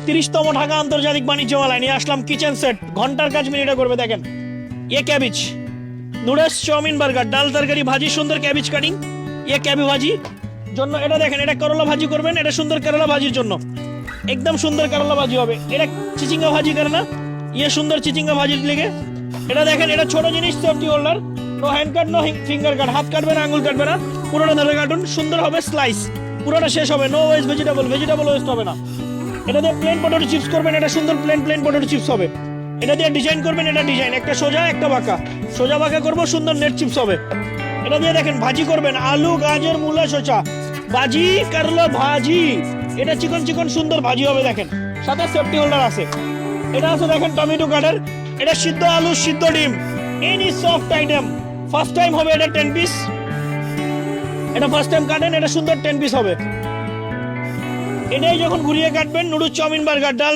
30তম ঢাকা আন্তর্জাতিক বাণিজ্য মেলায় নিয়ে আসলাম কিচেন সেট, ঘন্টার কাজ মিনিটে করবে। দেখেন, এ ক্যাবেজ নুডলস, চাউমিন, বার্গার, ডাল, তরকারি, ভাজি, সুন্দর ক্যাবেজ কাটিং, এ ক্যাবে ভাজি জন্য। এটা দেখেন, এটা করলা ভাজি করবেন, এটা সুন্দর কেরালা ভাজির জন্য, একদম সুন্দর কেরালা ভাজি হবে। এটা চিচিঙ্গা ভাজি করে না, ইয়ে সুন্দর চিচিঙ্গা ভাজির লেগে। এটা দেখেন, এটা ছোট জিনিস, সেফটি হোল্ডার, নো হ্যান্ড কাট, নো ফিঙ্গার কাট, হাত কাটবে না, আঙুল কাটবে না, পুরোটা ধরে কাটুন, সুন্দর হবে স্লাইস, পুরোটা শেষ হবে, no waste vegetable, vegetable waste হবে না। এটা দিয়ে প্লেন পটেটো চিপস করবেন, এটা সুন্দর প্লেন পটেটো চিপস হবে। এটা দিয়ে ডিজাইন করবেন, এটা ডিজাইন একটা সোজা একটা বাঁকা, সোজা বাঁকা করবো, সুন্দর নেট চিপস হবে। এটা দিয়ে দেখেন ভাজি করবেন, আলু, গাজর, মূলা, শসা ভাজি করলো ভাজি, এটা চিকন চিকন সুন্দর ভাজি হবে। দেখেন, সাথে সেফটি হোল্ডার আছে। এটা আছে দেখেন টমেটো কাটার, এটা সিদ্ধ আলু, সিদ্ধ ডিম, any soft item, first time হবে এটা 10 পিস। এটা ফার্স্ট টাইম কাটেন, এটা সুন্দর 10 পিস হবে। এটাই যখন ঘুরিয়ে কাটবেন, নুডলস, চাউমিন, বার্গার, ডাল,